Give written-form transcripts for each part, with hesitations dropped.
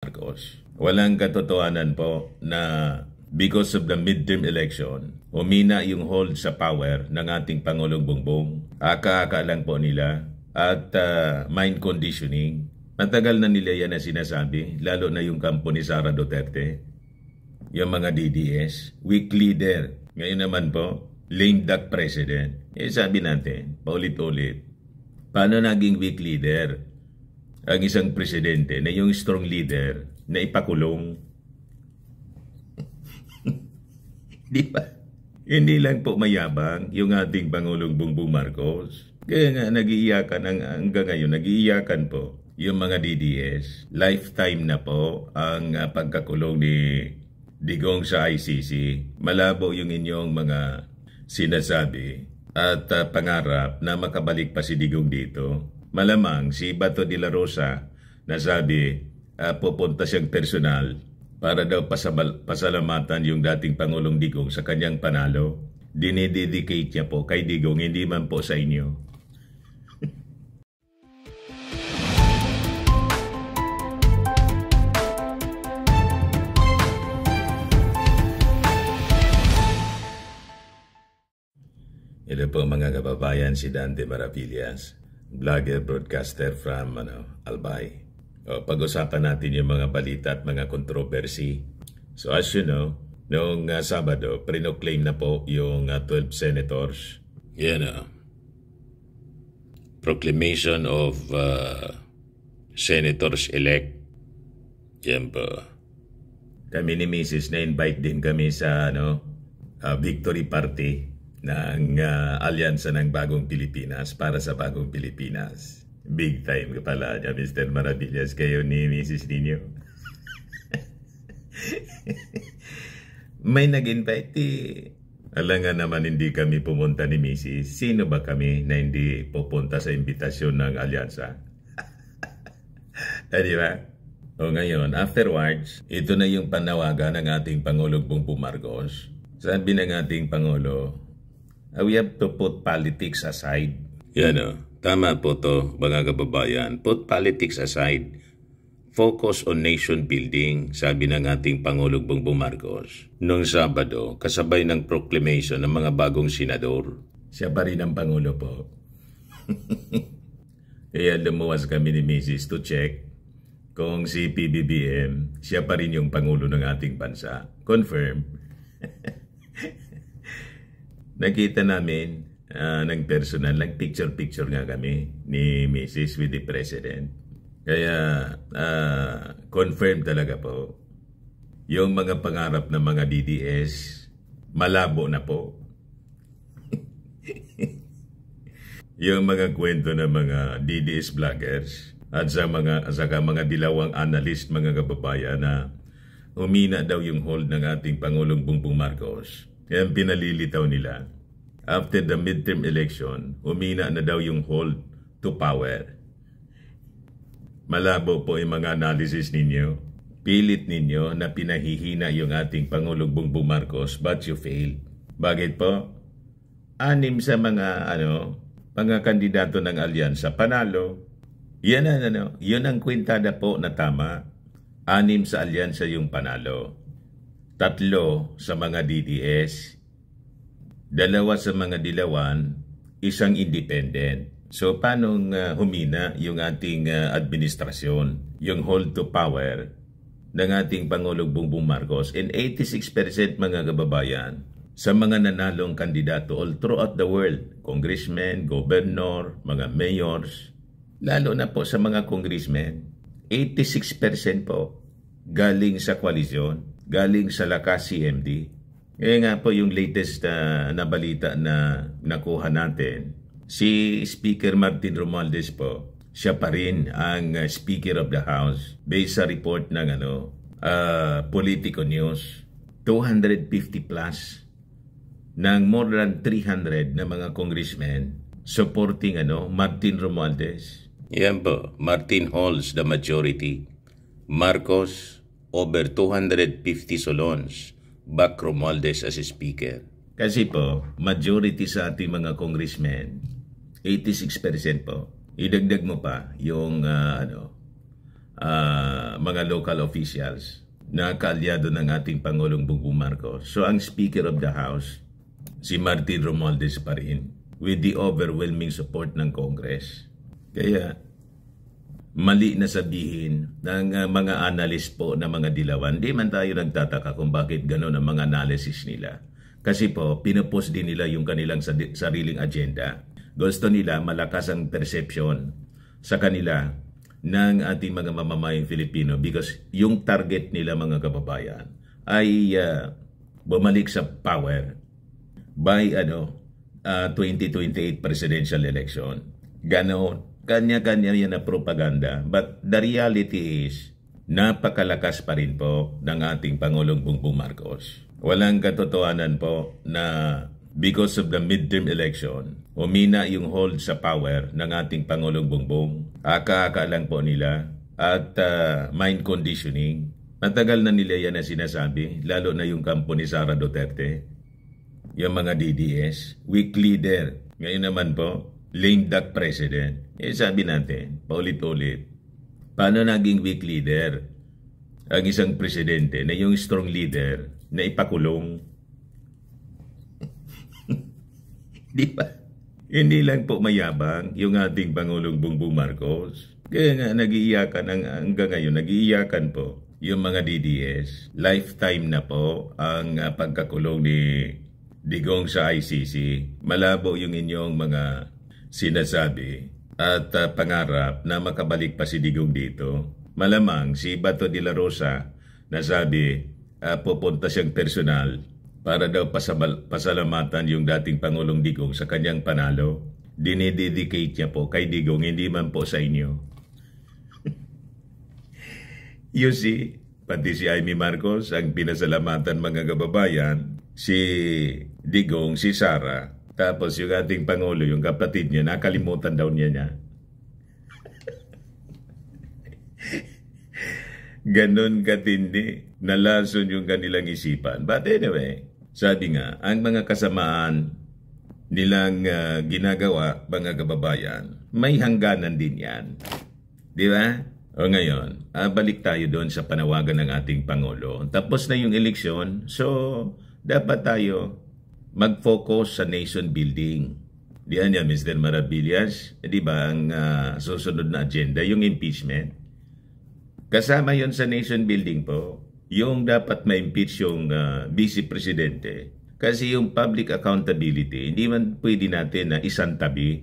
Marcos. Walang katotohanan po na because of the midterm election, umina yung hold sa power ng ating Pangulong Bongbong. Aka-aka lang po nila at mind conditioning. Matagal na nila yan na sinasabi, lalo na yung kampo ni Sara Duterte, yung mga DDS, weak leader. Ngayon naman po, lame duck president. Sabi natin, paulit-ulit, paano naging weak leader ang isang presidente na yung strong leader na ipakulong? Di ba? Hindi lang po mayabang yung ating Pangulong Bongbong Marcos. Kaya nga nag-iiyakan, hanggang ngayon nag-iiyakan po yung mga DDS. Lifetime na po ang pagkakulong ni Digong sa ICC. Malabo yung inyong mga sinasabi at pangarap na makabalik pa si Digong dito. Malamang si Bato de la Rosa na sabi pupunta siyang personal para daw pasalamatan yung dating Pangulong Digong sa kanyang panalo. Dinededicate niya po kay Digong, hindi man po sa inyo. Ito po mga kababayan, si Dante Maravillas, vlogger, broadcaster from Albay. Pag-usapan natin yung mga balita at mga controversy. So as you know, noong Sabado, pre-claim na po yung 12 senators. Yan proclamation of senators-elect. Yan po. Kami ni Mrs. na-invite din kami sa victory party ng alyansa ng Bagong Pilipinas para sa Bagong Pilipinas. Big time ka pala niya, Mr. Maravillas, kayo ni Mrs. ninyo. May nag-invite alangan naman hindi kami pumunta ni Mrs. Sino ba kami na hindi pupunta sa imbitasyon ng alyansa? Di ba? O ngayon, afterwards, ito na yung panawagan ng ating Pangulong Bongbong Marcos. Sabi ng ating Pangulo, we have to put politics aside. Yan tama po to mga kababayan. Put politics aside. Focus on nation building, sabi ng ating Pangulong Bongbong Marcos. Noong Sabado, kasabay ng proclamation ng mga bagong senador. Siya pa rin ang Pangulo po. Kaya lumuwas kami ni Mrs. to check kung si PBBM, siya pa rin yung Pangulo ng ating bansa. Confirm. Nakita namin ng personal, picture-picture nga kami ni Mrs. with the President. Kaya confirm talaga po. Yung mga pangarap ng mga DDS, malabo na po. Yung mga kwento ng mga DDS vloggers at sa mga dilawang analyst, mga kababayan, na umina daw yung hold ng ating Pangulong Bongbong Marcos. Kaya pinalilitaw nila, after the midterm election, umina na daw yung hold to power. Malabo po yung mga analysis ninyo. Pilit ninyo na pinahihina yung ating Pangulong Bongbong Marcos, but you failed. Bakit po? 6 sa mga kandidato ng alyansa, panalo. Yan yun ang kwintada po na tama. 6 sa alyansa yung panalo. 3 sa mga DDS. 2 sa mga dilawan, 1 independent. So, paano humina yung ating administrasyon, yung hold to power ng ating Pangulong Bongbong Marcos? And 86% mga kababayan, sa mga nanalong kandidato all throughout the world, congressmen, governor, mga mayors, lalo na po sa mga congressmen, 86% po galing sa koalisyon, galing sa Lakas CMD. Kaya nga po yung latest na balita na nakuha natin, si Speaker Martin Romualdez po, siya pa rin ang Speaker of the House based sa report ng Politico News. 250 plus ng more than 300 na mga congressmen supporting Martin Romualdez. Yan po, Martin holds the majority. Marcos over 250 solons back Romualdez as Speaker. Kasi po, majority sa ating mga congressmen, 86% po. Idagdag mo pa yung mga local officials na kaalyado ng ating Pangulong Bongbong Marcos. So ang Speaker of the House, si Martin Romualdez pa rin, with the overwhelming support ng Congress. Kaya mali na sabihin ng mga analyst po na mga dilawan, di man tayo nagtataka kung bakit gano'n ang mga analysis nila. Kasi po, pinupost din nila yung kanilang sariling agenda. Gusto nila malakas ang perception sa kanila ng ating mga mamamayang Filipino because yung target nila mga kababayan ay bumalik sa power by 2028 presidential election. Ganon. Kanya-kanya yan na propaganda. But the reality is, napakalakas pa rin po ng ating Pangulong Bongbong Marcos. Walang katotohanan po na because of the midterm election, humina yung hold sa power ng ating Pangulong Bongbong. Aka-aka lang po nila at mind conditioning. Matagal na nila yan na sinasabi, lalo na yung kampo ni Sara Duterte. Yung mga DDS, weak leader. Ngayon naman po, lame duck president. Sabi natin, paulit-ulit, paano naging weak leader ang isang presidente na yung strong leader na ipakulong? Di ba? Hindi lang po mayabang yung ating Pangulong Bongbong Marcos. Kaya nga nag-iiyakan hanggang ngayon, nag-iiyakan po yung mga DDS. Lifetime na po ang pagkakulong ni Digong sa ICC. Malabo yung inyong mga sinasabi at pangarap na makabalik pa si Digong dito. Malamang si Bato de la Rosa na sabi pupunta siyang personal para daw pasalamatan yung dating Pangulong Digong sa kanyang panalo. Dinededicate niya po kay Digong, hindi man po sa inyo. You see, pati si Amy Marcos ang pinasalamatan mga kababayan, si Digong, si Sara. Tapos yung ating Pangulo, yung kapatid niya, nakalimutan daw niya. Ganon katindi, nalason yung kanilang isipan. But anyway, sabi nga, ang mga kasamaan nilang ginagawa, mga kababayan, may hangganan din yan. Di ba? O ngayon, balik tayo doon sa panawagan ng ating Pangulo. Tapos na yung eleksyon, so dapat tayo mag-focus sa nation building. Diyan yan, Mr. Maravillas. Di ba ang susunod na agenda, yung impeachment? Kasama yon sa nation building po, yung dapat ma-impeach yung vice presidente. Kasi yung public accountability, hindi man pwede natin na isantabi.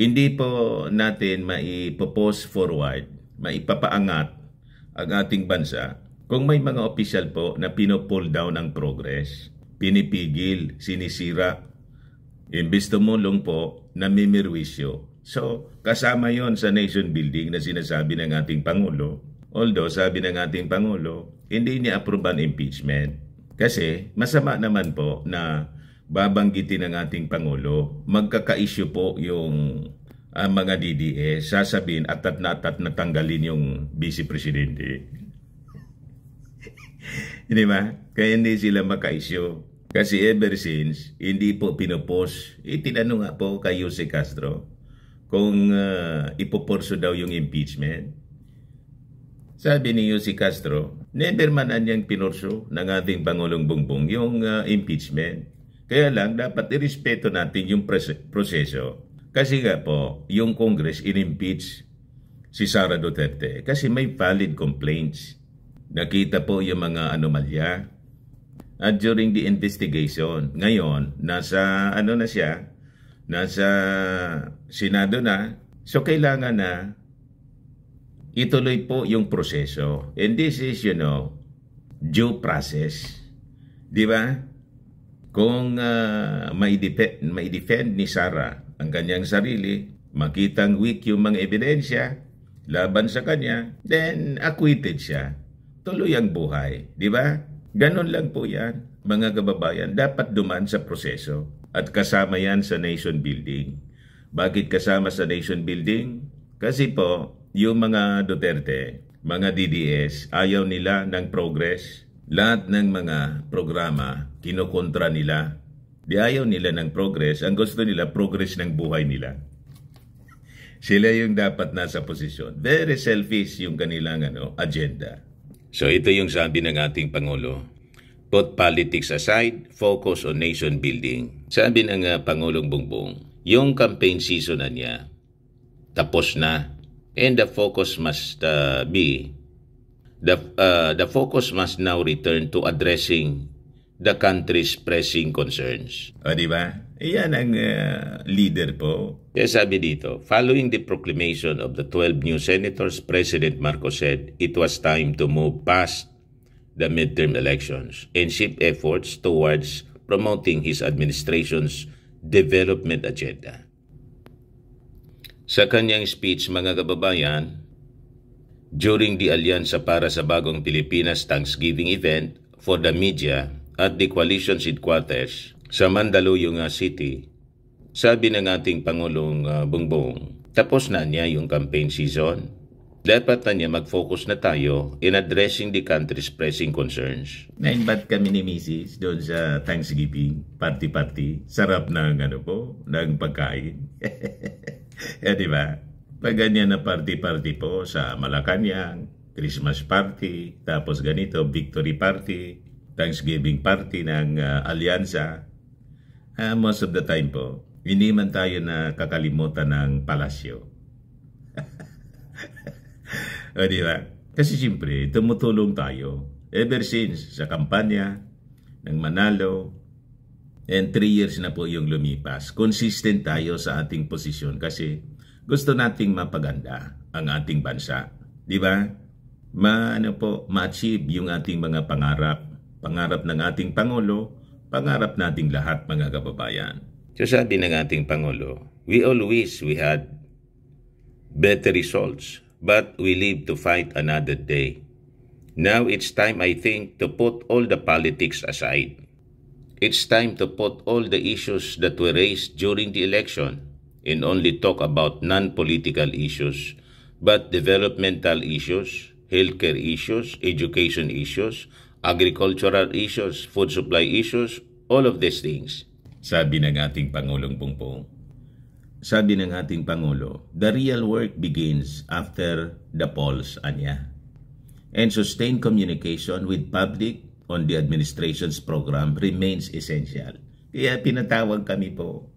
Hindi po natin maipopost forward, maipapaangat ang ating bansa kung may mga opisyal po na pino-pull down ang progress. Pinipigil, sinisira, imbes tumulong po, namimirwisyo. So, kasama yon sa nation building na sinasabi ng ating Pangulo. Although, sabi ng ating Pangulo, hindi niya approve ang impeachment. Kasi, masama naman po na babanggitin ng ating Pangulo, magkaka-issue po yung mga DDS, sasabihin at natanggalin yung vice presidente. Hindi ba? Kaya hindi sila maka-issue. Kasi ever since, hindi po pinopost. Tinanong nga po kay Jose Castro kung ipoporso daw yung impeachment. Sabi ni Jose Castro, never man anyang pinorso ng ating Pangulong Bongbong yung impeachment. Kaya lang, dapat irespeto natin yung proseso. Kasi nga po, yung Congress in-impeach si Sara Duterte kasi may valid complaints. Nakita po yung mga anomalya. At during the investigation, ngayon, nasa na siya, nasa Senado na, so kailangan na ituloy po yung proseso. And this is, due process. Di ba? Kung mai-defend ni Sara ang kanyang sarili, makitang weak yung mga ebidensya laban sa kanya, then acquitted siya. Tuloy ang buhay. Di ba? Ganon lang po yan, mga kababayan. Dapat dumaan sa proseso at kasama yan sa nation building. Bakit kasama sa nation building? Kasi po, yung mga Duterte, mga DDS, ayaw nila ng progress. Lahat ng mga programa, kinukontra nila. Di ayaw nila ng progress. Ang gusto nila, progress ng buhay nila. Sila yung dapat nasa posisyon. Very selfish yung kanilang agenda. So ito yung sabi ng ating Pangulo. Put politics aside, focus on nation building. Sabi ng Pangulong Bongbong, yung campaign season na niya, tapos na. And the focus must the focus must now return to addressing the country's pressing concerns. O di ba? Iyan ang leader po. Kaya sabi dito, following the proclamation of the 12 new senators, President Marcos said it was time to move past the midterm elections and shift efforts towards promoting his administration's development agenda. Sa kanyang speech, mga kababayan, during the Alyansa para sa Bagong Pilipinas Thanksgiving event for the media at the coalition's headquarters sa Mandaluyong City, sabi ng ating Pangulong Bongbong, tapos na niya yung campaign season. Dapat na niya mag-focus na tayo in addressing the country's pressing concerns. Na-invite kami ni Mrs. doon sa Thanksgiving party-party. Sarap ng ng pagkain. Di ba? Pag ganyan na party-party po sa Malacanang, Christmas party, tapos ganito, victory party, Thanksgiving party ng Alyansa. Most of the time po, hindi man tayo na kakalimutan ng palasyo. O di ba? Kasi siyempre, tumutulong tayo ever since sa kampanya ng Manalo, and 3 years na po yung lumipas. Consistent tayo sa ating posisyon kasi gusto nating mapaganda ang ating bansa. Di ba? Ma-achieve yung ating mga pangarap. Pangarap ng ating Pangulo, pangarap nating lahat mga kababayan. So sabi ng ating Pangulo, we all wish we had better results, but we live to fight another day. Now it's time, I think, to put all the politics aside. It's time to put all the issues that were raised during the election and only talk about non-political issues, but developmental issues, healthcare issues, education issues, agricultural issues, food supply issues, all of these things. Sabi ng ating Pangulong Bongbong. Sabi ng ating Pangulo, the real work begins after the polls, anya. And sustained communication with public on the administration's program remains essential. Kaya pinatawag kami po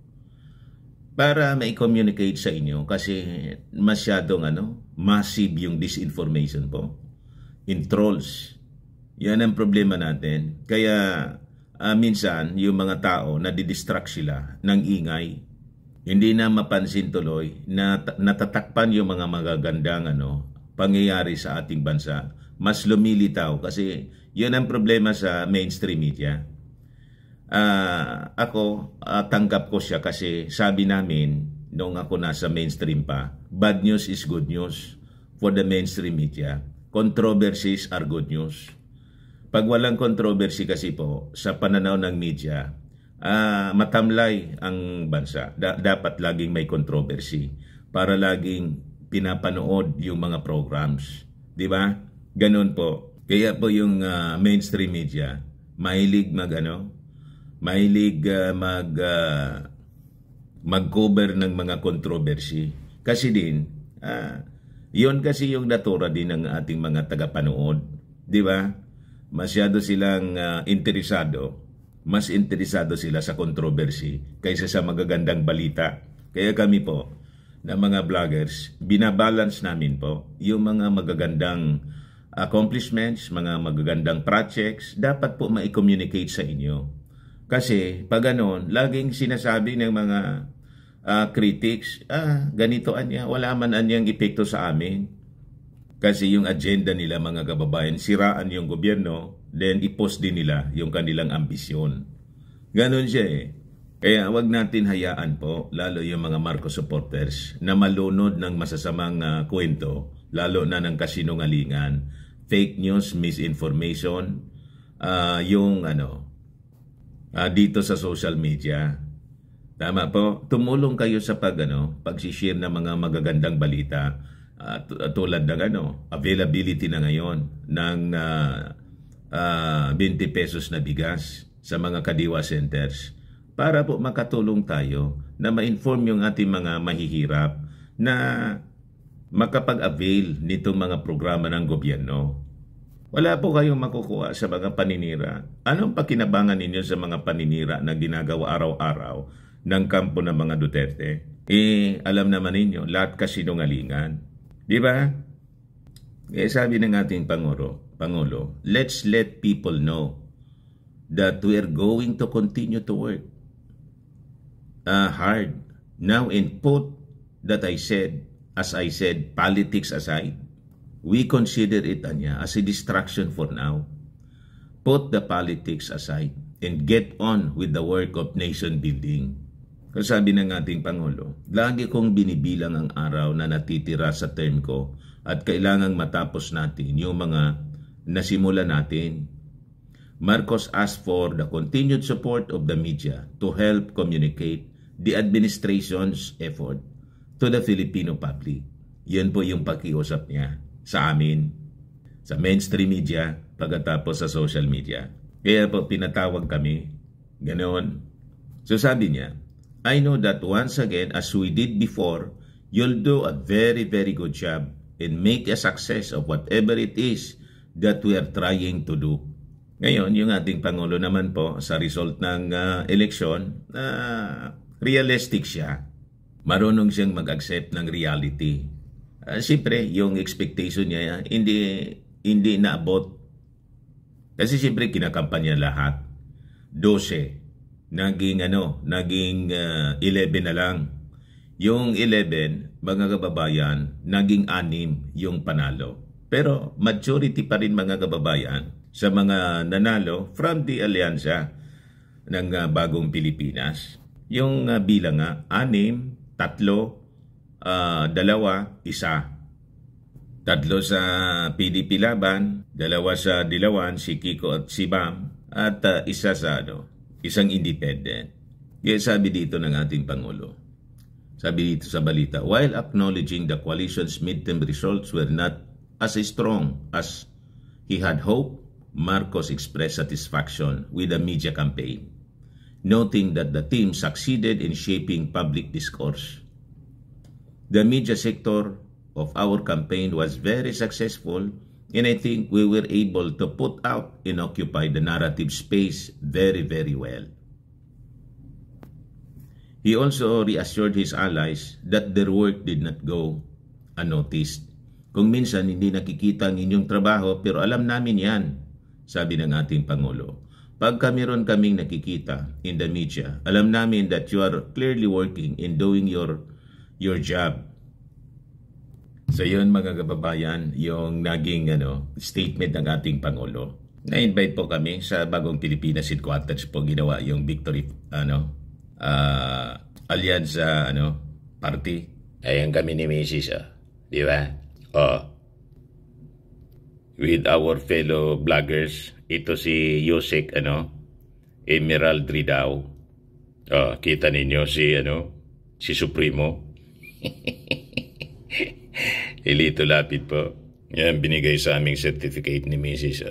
para mai-communicate sa inyo kasi masyadong massive yung disinformation po. In trolls. Yan ang problema natin. Kaya minsan yung mga tao nadidistract sila ng ingay. Hindi na mapansin tuloy na natatakpan yung mga magagandang pangyayari sa ating bansa. Mas lumilitaw kasi yun ang problema sa mainstream media. Ako, tanggap ko siya kasi sabi namin nung ako nasa mainstream pa, bad news is good news for the mainstream media. Controversies are good news. Pag walang controversy kasi po sa pananaw ng media, matamlay ang bansa. Dapat laging may controversy para laging pinapanood yung mga programs. Di ba? Ganun po. Kaya po yung mainstream media, mahilig mag-cover ng mga controversy. Kasi din, yun kasi yung natura din ng ating mga tagapanood. Di ba? Masyado silang mas interesado sila sa controversy kaysa sa magagandang balita. Kaya kami po, na mga vloggers, binabalance namin po yung mga magagandang accomplishments, mga magagandang projects, dapat po ma-communicate sa inyo. Kasi pag ganon, laging sinasabi ng mga critics, ganito anya, wala man anyang epekto sa amin. Kasi yung agenda nila mga kababayan, siraan yung gobyerno, then i-post din nila yung kanilang ambisyon. Ganon siya eh. Kaya wag natin hayaan po, lalo yung mga Marcos supporters, na malunod ng masasamang kwento, lalo na ng kasinungalingan, fake news, misinformation, dito sa social media. Tama po, tumulong kayo sa pag-share ng mga magagandang balita, tulad ng availability na ngayon ng 20 pesos na bigas sa mga kadiwa centers para po makatulong tayo na ma-inform yung ating mga mahihirap na makapag-avail nitong mga programa ng gobyerno. Wala po kayong makukuha sa mga paninira. Anong pakinabangan ninyo sa mga paninira na ginagawa araw-araw ng kampo ng mga Duterte? Alam naman ninyo, lahat kasinungalingan. Di ba? Sabi ng ating Pangulo, let's let people know that we are going to continue to work hard. Now, in put that as I said, politics aside, we consider it, as a distraction for now. Put the politics aside and get on with the work of nation building. Kasi sabi ng ating Pangulo, lagi kong binibilang ang araw na natitira sa term ko at kailangang matapos natin yung mga nasimula natin. Marcos asked for the continued support of the media to help communicate the administration's effort to the Filipino public. Yan po yung pakiusap niya sa amin, sa mainstream media, pagkatapos sa social media. Kaya po pinatawag kami, ganoon. So sabi niya, I know that once again, as we did before, you'll do a very, very good job and make a success of whatever it is that we are trying to do. Ngayon, yung ating Pangulo naman po sa result ng eleksyon, realistic siya. Marunong siyang mag-accept ng reality. Siyempre, yung expectation niya, hindi naabot. Kasi siyempre, kinakampanya lahat. 12. Naging 11 na lang. Yung 11, mga kababayan, naging 6 yung panalo. Pero majority pa rin mga kababayan sa mga nanalo from the alyansa ng Bagong Pilipinas. Yung bilang 6, 3, 2, 1. 3 sa PDP Laban, 2 sa Dilawan, si Kiko at si Bam, at isa sa isang independent. Kaya sabi dito ng ating Pangulo, sabi dito sa balita, while acknowledging the coalition's midterm results were not as strong as he had hoped, Marcos expressed satisfaction with the media campaign, noting that the team succeeded in shaping public discourse. The media sector of our campaign was very successful, and I think we were able to put out and occupy the narrative space very, very well. He also reassured his allies that their work did not go unnoticed. Kung minsan hindi nakikita ang inyong trabaho, pero alam namin yan, sabi ng ating Pangulo. Pagka meron kaming nakikita in the media, alam namin that you are clearly working in doing your job. So yun mga kababayan, yung naging statement ng ating Pangulo. Na-invite po kami sa Bagong Pilipinas Headquarters po ginawa yung victory Allianza party. Ayan kami ni Mrs. Di ba? With our fellow vloggers, ito si Yusek Emerald Ridao. Kita ninyo si Supremo. Ilito lapit po. Yan binigay sa aming certificate ni Mrs.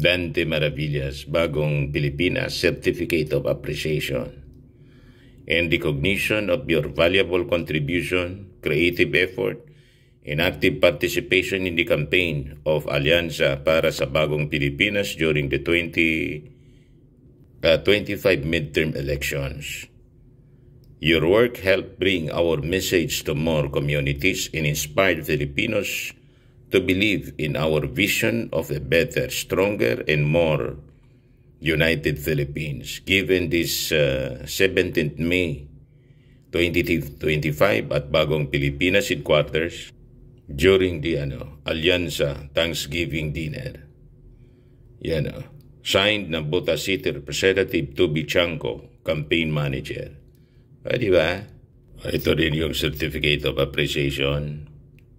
Dante Maravillas, Bagong Pilipinas Certificate of Appreciation and recognition of your valuable contribution, creative effort, and active participation in the campaign of Alyansa para sa Bagong Pilipinas during the 25 midterm elections. Your work helped bring our message to more communities and inspired Filipinos to believe in our vision of a better, stronger, and more united Philippines. Given this 17th May 2025 at Bagong Pilipinas Headquarters during the Alyansa Thanksgiving Dinner. Signed na Bota City Representative Tubi Chanco, Campaign Manager. Di ba? Ito rin yung Certificate of Appreciation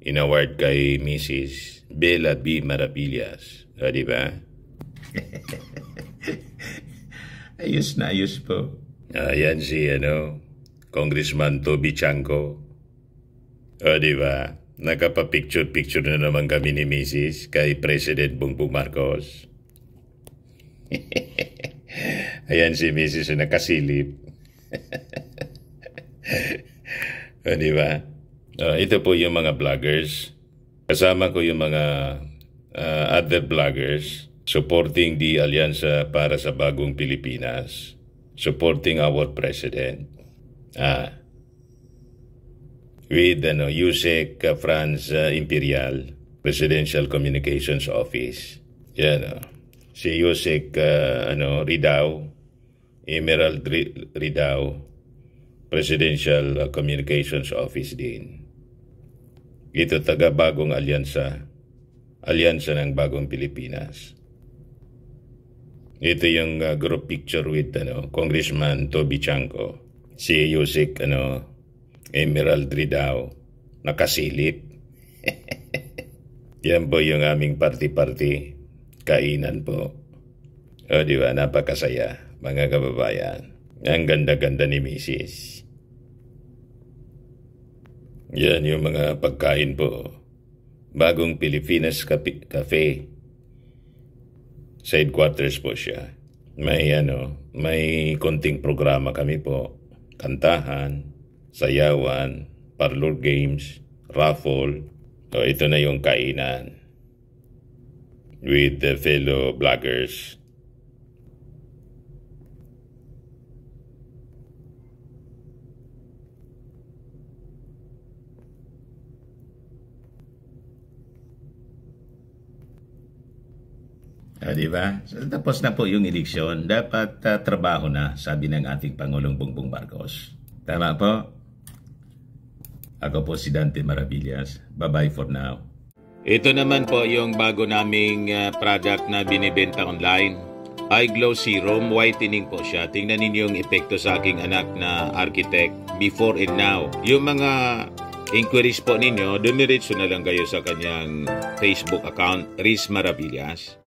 in-award kay Mrs. Bella B. Maravillas. Di ba? Ayos na ayos po. Ayan si Congressman Toby Chanco. Di ba? Nakapapicture-picture na naman kami ni Mrs. kay President Bongbong Marcos. Ayan si Mrs. na nakasilip. Di ba? Ito po yung mga vloggers. Kasama ko yung mga other vloggers supporting the Alyansa para sa Bagong Pilipinas. Supporting our president. With Yusek Franz Imperial, Presidential Communications Office. Yan. Si Yusek Ridao, Emerald Ridao, Presidential Communications Office din. Ito taga Bagong Alyansa. Alyansa ng Bagong Pilipinas. Ito yung group picture with Congressman Toby Chanco. Si Yusek Emerald Ridao. Nakasilip. Yan po yung aming party-party. Kainan po. Di ba? Napakasaya, mga kababayan. Ang ganda-ganda ni Mrs. Yan yung mga pagkain po. Bagong Pilipinas Cafe. Sa headquarters po siya. May konting programa kami po. Kantahan, sayawan, parlor games, raffle. Ito na yung kainan. With the fellow vloggers. Diba? So, tapos na po yung eleksyon. Dapat trabaho na, sabi ng ating Pangulong Bongbong Marcos. Tama po? Ako po si Dante Maravillas. Bye-bye for now. Ito naman po yung bago naming product na binibenta online. iGlow Serum Whitening po siya. Tingnan ninyo yung epekto sa aking anak na architect before and now. Yung mga inquiries po ninyo, dumiretso na lang kayo sa kanyang Facebook account, Riz Maravillas.